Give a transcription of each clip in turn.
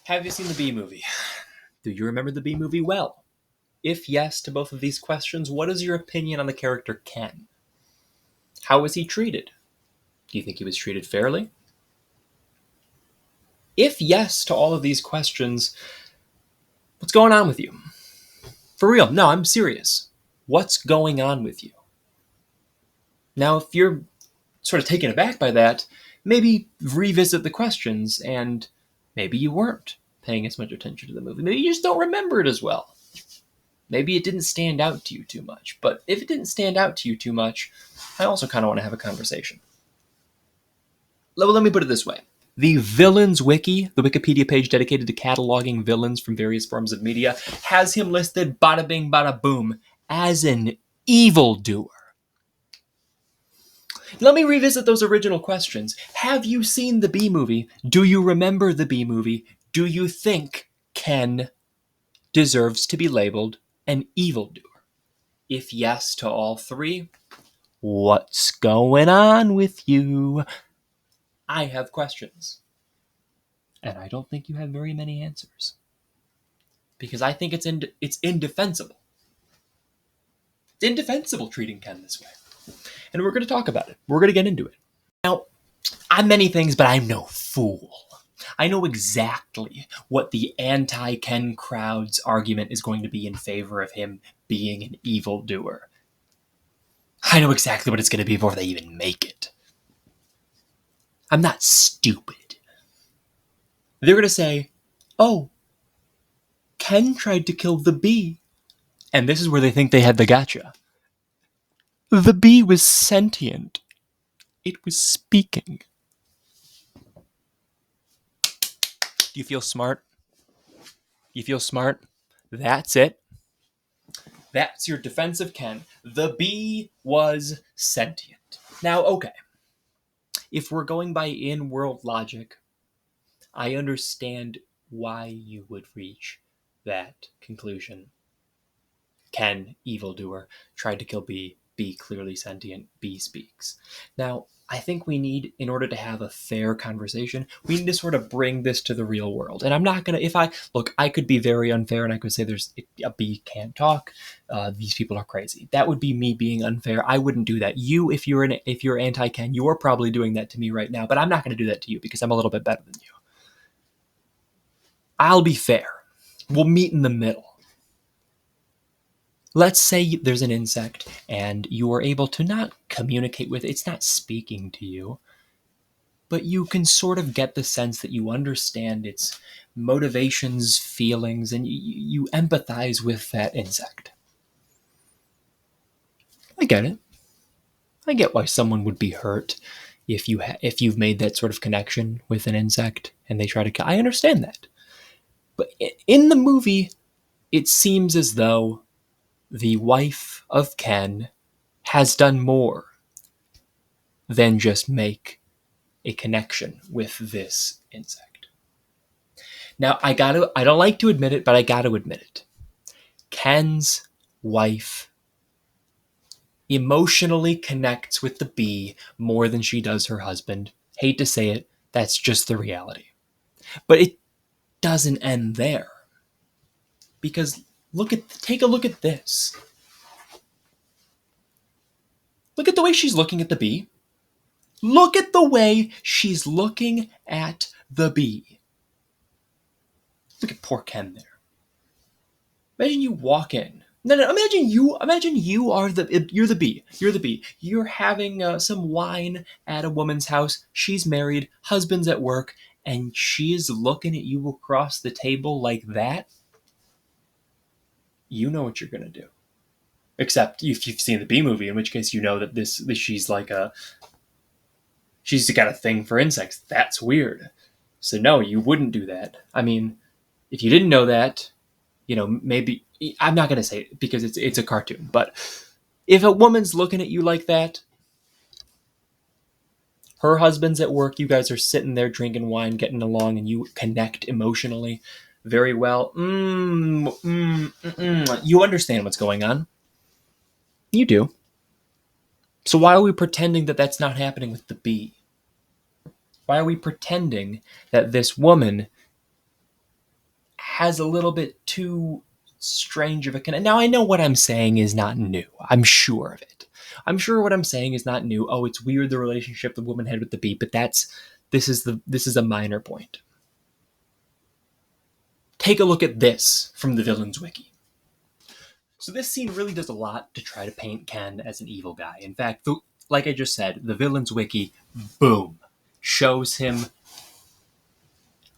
Have you seen the Bee Movie? Do you remember the Bee Movie well? If yes to both of these questions, what is your opinion on the character Ken? How was he treated? Do you think he was treated fairly? If yes to all of these questions, what's going on with you? For real, no, I'm serious. What's going on with you? Now, if you're sort of taken aback by that, maybe revisit the questions, and maybe you weren't paying as much attention to the movie. Maybe you just don't remember it as well. Maybe it didn't stand out to you too much. But if it didn't stand out to you too much, I also kind of want to have a conversation. Let me put it this way. The Villains Wiki, the Wikipedia page dedicated to cataloging villains from various forms of media, has him listed, bada bing, bada boom, as an evil-doer. Let me revisit those original questions. Have you seen the Bee Movie? Do you remember the Bee Movie? Do you think Ken deserves to be labeled an evildoer? If yes to all three, what's going on with you? I have questions. And I don't think you have very many answers. Because I think it's indefensible. It's indefensible treating Ken this way. And we're going to talk about it. We're going to get into it. Now, I'm many things, but I'm no fool. I know exactly what the anti-Ken crowd's argument is going to be in favor of him being an evildoer. I know exactly what it's going to be before they even make it. I'm not stupid. They're going to say, oh, Ken tried to kill the bee. And this is where they think they had the gotcha. The bee was sentient. It was speaking. Do you feel smart? You feel smart? That's it. That's your defense of Ken. The bee was sentient. Now, okay. If we're going by in-world logic, I understand why you would reach that conclusion. Ken, evildoer, tried to kill bee. Bee clearly sentient. Bee speaks. Now, I think we need, in order to have a fair conversation, we need to sort of bring this to the real world. And I'm not going to, I could be very unfair and I could say a bee can't talk. These people are crazy. That would be me being unfair. I wouldn't do that. You, if you're anti-Ken, you're probably doing that to me right now, but I'm not going to do that to you because I'm a little bit better than you. I'll be fair. We'll meet in the middle. Let's say there's an insect and you are able to not communicate with it. It's not speaking to you, but you can sort of get the sense that you understand its motivations, feelings, and you empathize with that insect. I get it. I get why someone would be hurt if you've made that sort of connection with an insect and they try to kill. I understand that. But in the movie, it seems as though the wife of Ken has done more than just make a connection with this insect. Now, I don't like to admit it, but I gotta admit it. Ken's wife emotionally connects with the bee more than she does her husband. Hate to say it, that's just the reality. But it doesn't end there. Because take a look at this. Look at the way she's looking at the bee. Look at the way she's looking at the bee. Look at poor Ken there. Imagine you walk in. No, imagine you're the bee. You're the bee. You're having some wine at a woman's house. She's married, husband's at work, and she's looking at you across the table like that. You know what you're going to do. Except if you've seen the Bee Movie, in which case you know that she's got a thing for insects. That's weird. So no, you wouldn't do that. I mean, if you didn't know that, maybe, I'm not going to say it because it's a cartoon, but if a woman's looking at you like that, her husband's at work, you guys are sitting there drinking wine, getting along, and you connect emotionally very well. You understand what's going on. You do. So why are we pretending that that's not happening with the bee? Why are we pretending that this woman has a little bit too strange of a connection. Now, I know what I'm saying is not new. I'm sure of it. I'm sure what I'm saying is not new. Oh, it's weird the relationship the woman had with the bee, but this is a minor point. Take a look at this from the Villains Wiki. So this scene really does a lot to try to paint Ken as an evil guy. In fact, like I just said, the Villains Wiki, boom, shows him.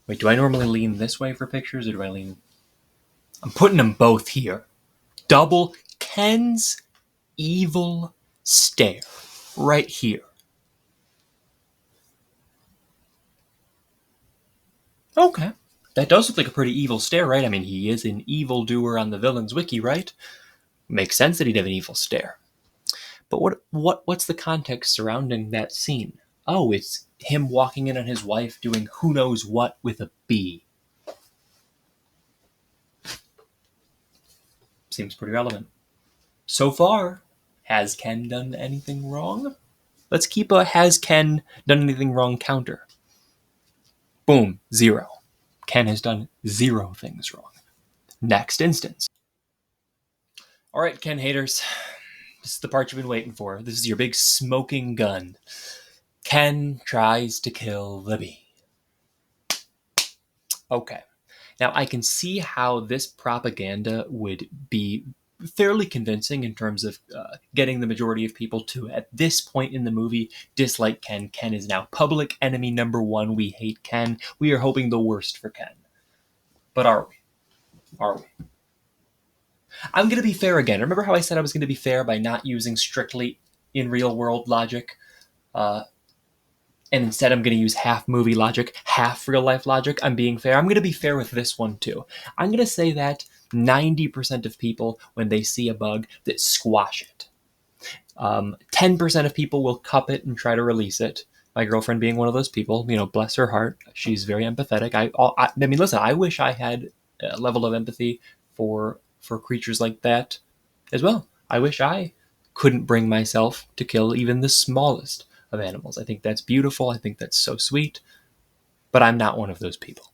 Wait, do I normally lean this way for pictures, or do I lean? I'm putting them both here. Double Ken's evil stare right here. Okay. That does look like a pretty evil stare, right? I mean, he is an evil-doer on the Villains Wiki, right? Makes sense that he'd have an evil stare. But what's the context surrounding that scene? Oh, it's him walking in on his wife doing who knows what with a bee. Seems pretty relevant. So far, has Ken done anything wrong? Let's keep a has Ken done anything wrong counter. Boom, 0. Ken has done 0 things wrong. Next instance. All right, Ken haters. This is the part you've been waiting for. This is your big smoking gun. Ken tries to kill the bee. Okay. Now, I can see how this propaganda would be fairly convincing in terms of getting the majority of people to, at this point in the movie, dislike Ken. Ken is now public enemy number 1. We hate Ken. We are hoping the worst for Ken. But are we? Are we? I'm going to be fair again. Remember how I said I was going to be fair by not using strictly in real world logic? And instead I'm going to use half movie logic, half real life logic. I'm being fair. I'm going to be fair with this one too. I'm going to say that 90% of people, when they see a bug, that squash it. 10% of people will cup it and try to release it. My girlfriend being one of those people, bless her heart. She's very empathetic. I mean, listen, I wish I had a level of empathy for creatures like that as well. I wish I couldn't bring myself to kill even the smallest of animals. I think that's beautiful. I think that's so sweet. But I'm not one of those people.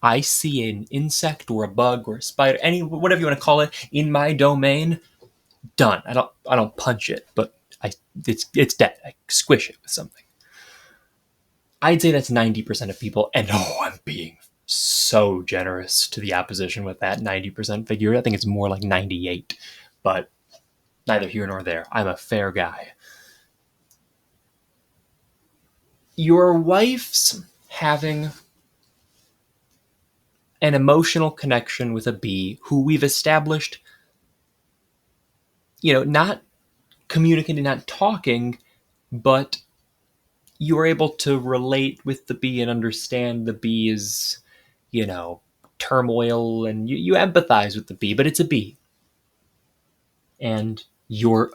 I see an insect or a bug or a spider, whatever you want to call it, in my domain, done. I don't punch it, but it's dead. I squish it with something. I'd say that's 90% of people, and I'm being so generous to the opposition with that 90% figure. I think it's more like 98, but neither here nor there. I'm a fair guy. Your wife's having an emotional connection with a bee who we've established, not communicating, not talking, but you're able to relate with the bee and understand the bee's, turmoil, and you empathize with the bee, but it's a bee. And you're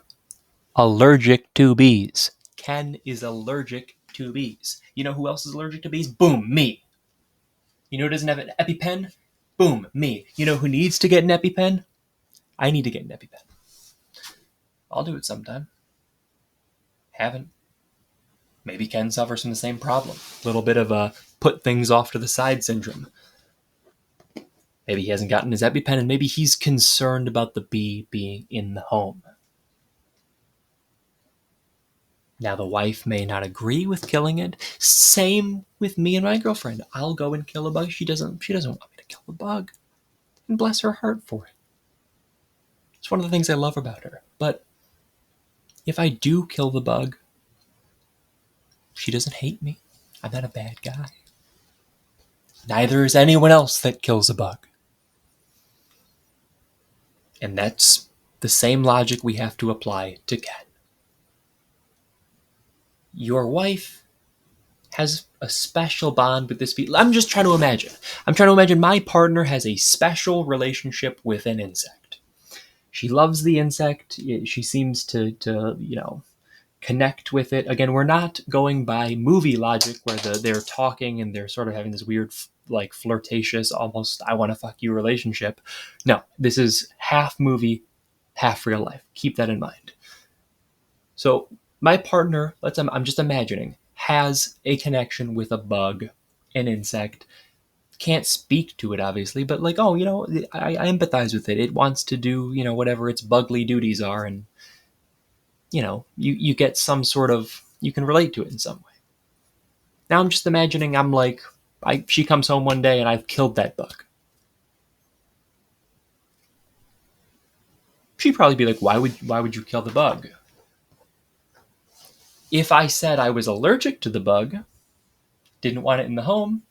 allergic to bees. Ken is allergic to bees. You know who else is allergic to bees? Boom, me. You know who doesn't have an EpiPen? Boom, me. You know who needs to get an EpiPen? I need to get an EpiPen. I'll do it sometime. Haven't. Maybe Ken suffers from the same problem. A little bit of a put things off to the side syndrome. Maybe he hasn't gotten his EpiPen, and maybe he's concerned about the bee being in the home. Now, the wife may not agree with killing it. Same with me and my girlfriend. I'll go and kill a bug. She doesn't want me to kill the bug. And bless her heart for it. It's one of the things I love about her. But if I do kill the bug, she doesn't hate me. I'm not a bad guy. Neither is anyone else that kills a bug. And that's the same logic we have to apply to Ken. Your wife has a special bond with this bee. I'm just trying to imagine. I'm trying to imagine my partner has a special relationship with an insect. She loves the insect. She seems to connect with it. Again, we're not going by movie logic where they're talking and they're sort of having this weird, flirtatious, almost I want to fuck you relationship. No, this is half movie, half real life. Keep that in mind. So my partner, I'm just imagining, has a connection with a bug, an insect. can't speak to it, obviously, but like, oh, I empathize with it. It wants to do, whatever its bugly duties are, and you get some sort of, you can relate to it in some way. Now I'm just imagining I'm like, she comes home one day and I've killed that bug. She'd probably be like, why would you kill the bug? If I said I was allergic to the bug, didn't want it in the home,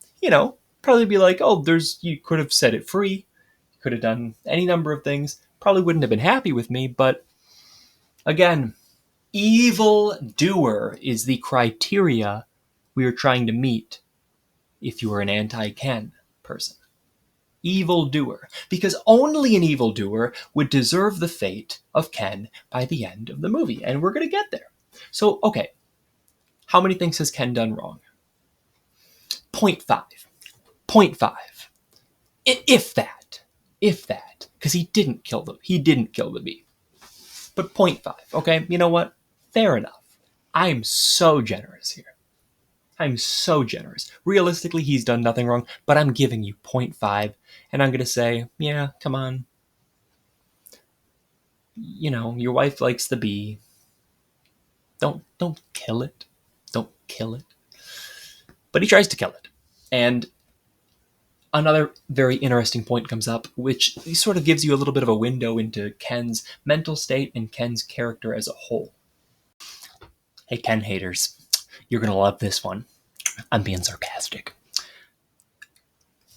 probably be like, oh, you could have set it free, you could have done any number of things, probably wouldn't have been happy with me, but again, evil-doer is the criteria we are trying to meet if you are an anti-Ken person. Evil-doer. Because only an evil-doer would deserve the fate of Ken by the end of the movie, and we're going to get there. So, okay, how many things has Ken done wrong? 0.5. 0.5. If that. Because he didn't kill the bee. But 0.5, okay? You know what? Fair enough. I'm so generous here. I'm so generous. Realistically, he's done nothing wrong, but I'm giving you 0.5, and I'm going to say, yeah, come on. Your wife likes the bee. Don't kill it. Don't kill it. But he tries to kill it. And another very interesting point comes up, which sort of gives you a little bit of a window into Ken's mental state and Ken's character as a whole. Hey, Ken haters, you're going to love this one. I'm being sarcastic.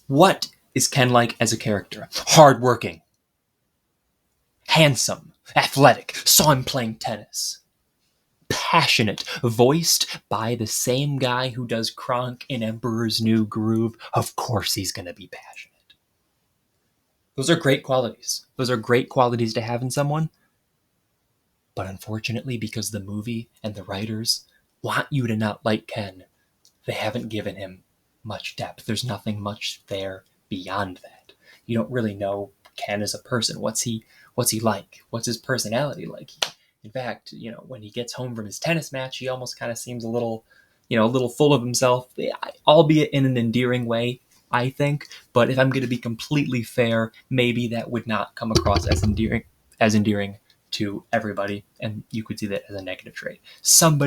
What is Ken like as a character? Hardworking, handsome, athletic, saw him playing tennis. Passionate, voiced by the same guy who does Kronk in Emperor's New Groove. Of course he's going to be passionate. Those are great qualities. Those are great qualities to have in someone. But unfortunately, because the movie and the writers want you to not like Ken, they haven't given him much depth. There's nothing much there beyond that. You don't really know Ken as a person. What's he like? What's his personality like? In fact, when he gets home from his tennis match, he almost kind of seems a little full of himself, albeit in an endearing way, I think. But if I'm going to be completely fair, maybe that would not come across as endearing to everybody, and you could see that as a negative trait. Some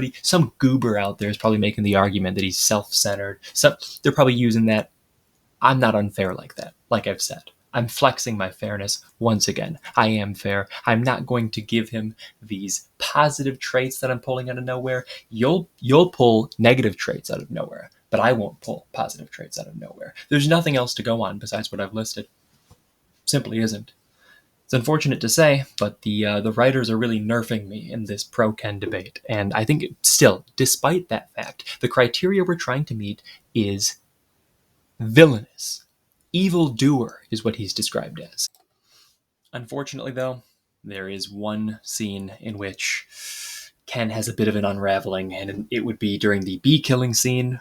goober out there is probably making the argument that he's self-centered. So they're probably using that. I'm not unfair like that. Like I've said, I'm flexing my fairness once again. I am fair. I'm not going to give him these positive traits that I'm pulling out of nowhere. You'll pull negative traits out of nowhere, but I won't pull positive traits out of nowhere. There's nothing else to go on besides what I've listed. Simply isn't. It's unfortunate to say, but the writers are really nerfing me in this pro-Ken debate. And I think still, despite that fact, the criteria we're trying to meet is villainous. Evil-doer is what he's described as. Unfortunately, though, there is one scene in which Ken has a bit of an unraveling, and it would be during the bee-killing scene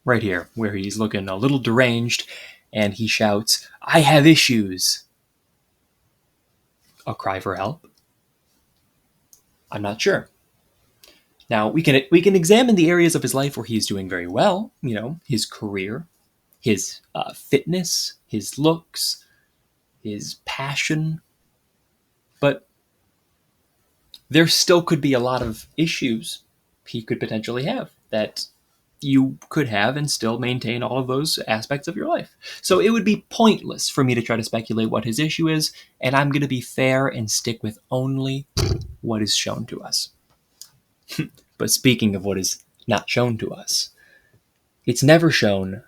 right here, where he's looking a little deranged, and he shouts, "I have issues." A cry for help? I'm not sure. Now, we can examine the areas of his life where he's doing very well, his career, his fitness, his looks, his passion, but there still could be a lot of issues he could potentially have that you could have and still maintain all of those aspects of your life. So it would be pointless for me to try to speculate what his issue is, and I'm going to be fair and stick with only what is shown to us. But speaking of what is not shown to us, it's never shown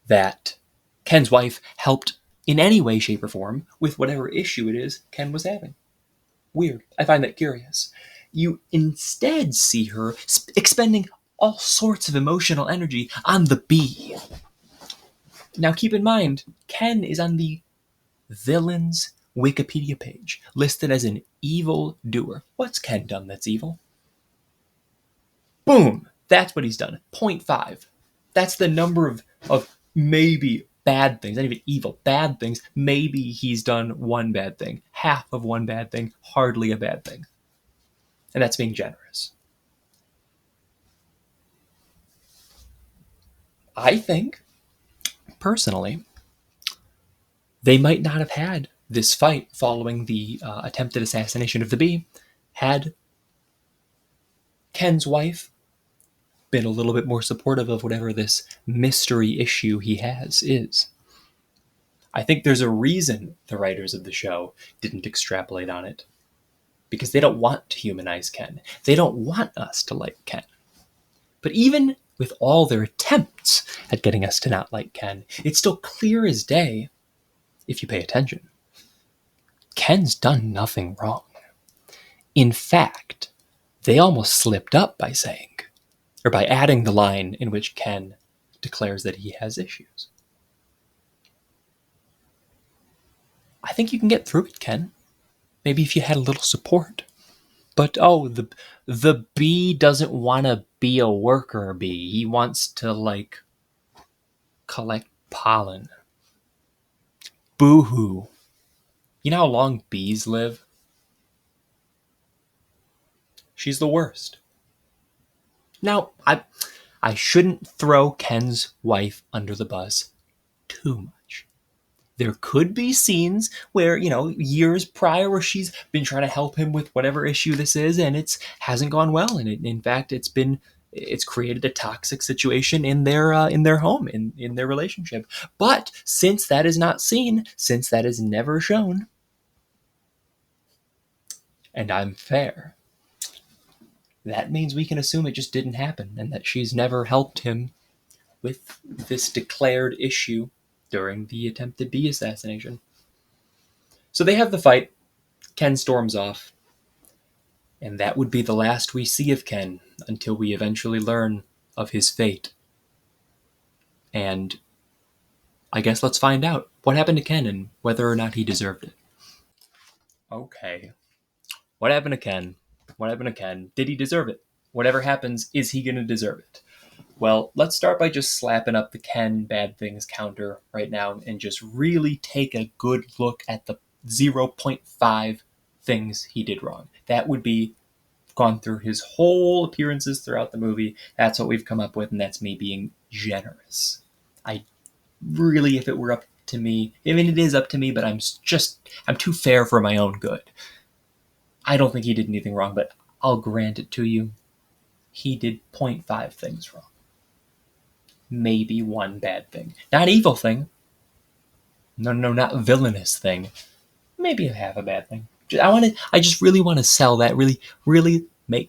that Ken's wife helped in any way, shape, or form with whatever issue it is Ken was having. Weird. I find that curious. You instead see her expending all sorts of emotional energy on the bee. Now keep in mind, Ken is on the villain's Wikipedia page, listed as an evil doer. What's Ken done that's evil? Boom! That's what he's done. 0.5. That's the number of maybe bad things, not even evil, bad things. Maybe he's done one bad thing. Half of one bad thing, hardly a bad thing. And that's being generous. I think personally, they might not have had this fight following the attempted assassination of the bee had Ken's wife been a little bit more supportive of whatever this mystery issue he has is. I think there's a reason the writers of the show didn't extrapolate on it, because they don't want to humanize Ken. They don't want us to like Ken. But even with all their attempts at getting us to not like Ken, it's still clear as day, if you pay attention, Ken's done nothing wrong. In fact, they almost slipped up by saying, or by adding the line in which Ken declares that he has issues. I think you can get through it, Ken. Maybe if you had a little support. But the bee doesn't want to be a worker bee. He wants to collect pollen. Boo-hoo. You know how long bees live? She's the worst. Now, I shouldn't throw Ken's wife under the bus too much. There could be scenes where, years prior, where she's been trying to help him with whatever issue this is, and it hasn't gone well. And in fact, it's created a toxic situation in their home, in their relationship. But since that is not seen, since that is never shown, and I'm fair, that means we can assume it just didn't happen, and that she's never helped him with this declared issue during the attempted bee assassination. So they have the fight. Ken storms off. And that would be the last we see of Ken until we eventually learn of his fate. And I guess let's find out what happened to Ken and whether or not he deserved it. Okay. What happened to Ken? What happened to Ken? Did he deserve it? Whatever happens, is he going to deserve it? Well, let's start by just slapping up the Ken bad things counter right now and just really take a good look at the 0.5 things he did wrong. That would be gone through his whole appearances throughout the movie. That's what we've come up with, and that's me being generous. I really, if it were up to me, I mean, it is up to me, but I'm too fair for my own good. I don't think he did anything wrong, but I'll grant it to you. He did 0.5 things wrong. Maybe one bad thing. Not evil thing. No, not villainous thing. Maybe half a bad thing. I just really want to sell that. Really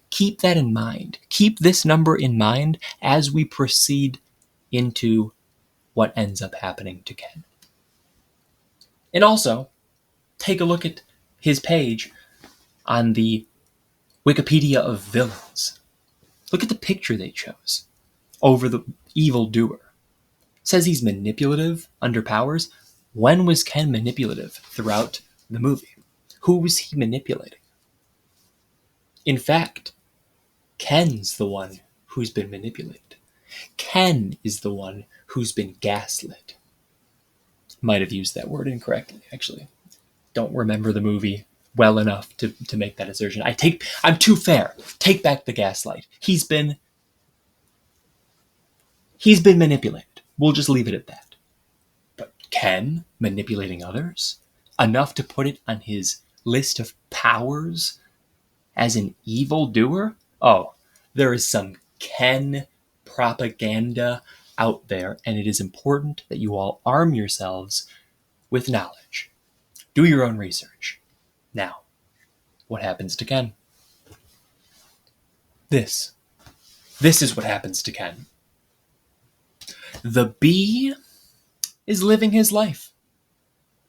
keep that in mind. Keep this number in mind as we proceed into what ends up happening to Ken. And also, take a look at his page on the Wikipedia of villains. Look at the picture they chose over the evil-doer. It says he's manipulative, under powers. When was Ken manipulative throughout the movie? Who was he manipulating? In fact, Ken's the one who's been manipulated. Ken is the one who's been gaslit. Might have used that word incorrectly, actually. Don't remember the movie well enough to make that assertion. I'm too fair. Take back the gaslight. He's been manipulated. We'll just leave it at that. But Ken manipulating others? Enough to put it on his list of powers as an evildoer? Oh, there is some Ken propaganda out there, and it is important that you all arm yourselves with knowledge. Do your own research. Now, what happens to Ken? This is what happens to Ken. The bee is living his life.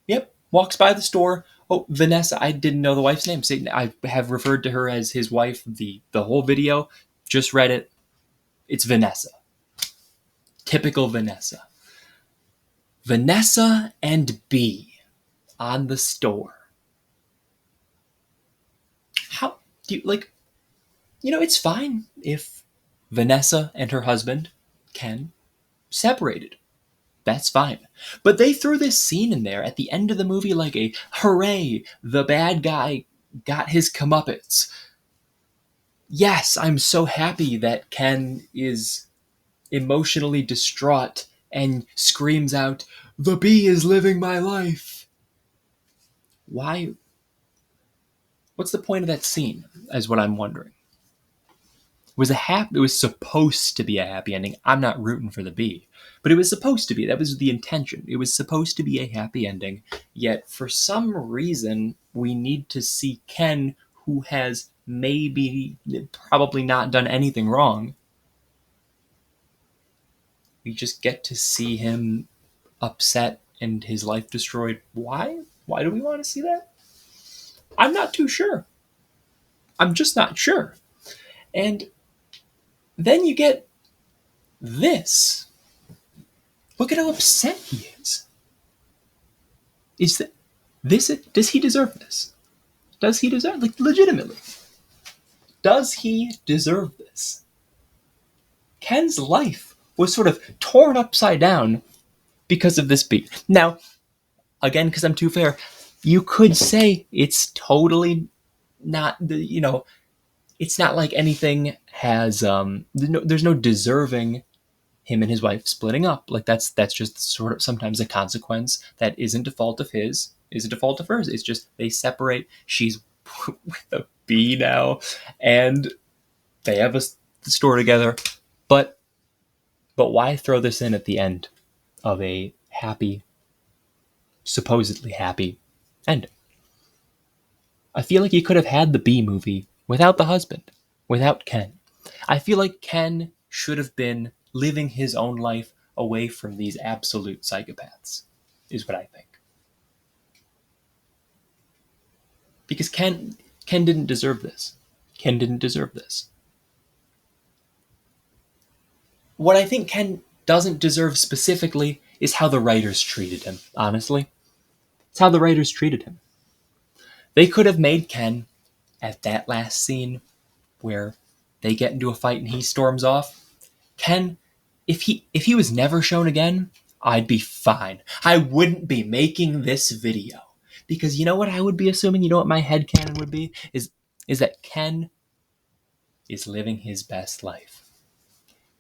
Yep, walks by the store. Oh, Vanessa, I didn't know the wife's name. I have referred to her as his wife the whole video. Just read it. It's Vanessa. Typical Vanessa. Vanessa and bee on the store. How do you, it's fine if Vanessa and her husband, Ken, separated. That's fine. But they threw this scene in there at the end of the movie like a hooray, the bad guy got his comeuppance. Yes, I'm so happy that Ken is emotionally distraught and screams out, "The bee is living my life." Why? What's the point of that scene, is what I'm wondering. It was supposed to be a happy ending. I'm not rooting for the bee, but it was supposed to be. That was the intention. It was supposed to be a happy ending. Yet for some reason, we need to see Ken, who has probably not done anything wrong. We just get to see him upset and his life destroyed. Why? Why do we want to see that? I'm not too sure. I'm just not sure. And then you get this. Look at how upset he is. Is that this? Does he deserve this? Does he deserve, like, legitimately? Does he deserve this? Ken's life was sort of torn upside down because of this beat. Now, again, because I'm too fair, you could say it's totally not it's not like anything has there's no deserving him and his wife splitting up. Like, that's just sort of sometimes a consequence that isn't a fault of his, is a default of hers. It's just they separate. She's with a bee now, and they have a store together. But why throw this in at the end of a supposedly happy ending? I feel like you could have had the bee movie without the husband, without Ken. I feel like Ken should have been living his own life away from these absolute psychopaths, is what I think. Because Ken didn't deserve this. Ken didn't deserve this. What I think Ken doesn't deserve specifically is how the writers treated him, honestly. It's how the writers treated him. They could have made Ken, at that last scene where they get into a fight and he storms off, Ken, if he was never shown again, I'd be fine. I wouldn't be making this video. Because you know what I would be assuming? You know what my headcanon would be? Is that Ken is living his best life.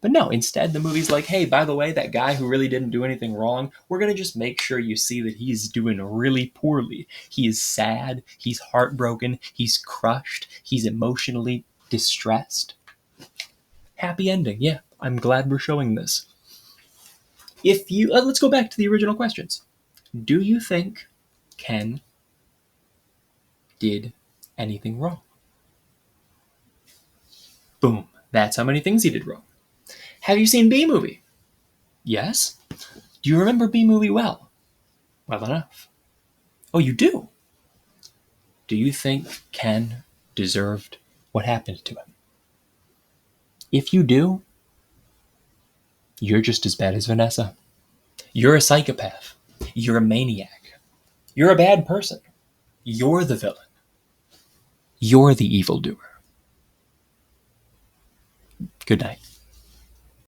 But no, instead the movie's like, hey, by the way, that guy who really didn't do anything wrong, we're going to just make sure you see that he's doing really poorly. He is sad, he's heartbroken, he's crushed, he's emotionally distressed. Happy ending, yeah. I'm glad we're showing this. If you let's go back to the original questions. Do you think Ken did anything wrong? Boom. That's how many things he did wrong. Have you seen B Movie? Yes. Do you remember B Movie well? Well enough. Oh, you do? Do you think Ken deserved what happened to him? If you do, you're just as bad as Vanessa. You're a psychopath. You're a maniac. You're a bad person. You're the villain. You're the evildoer. Good night.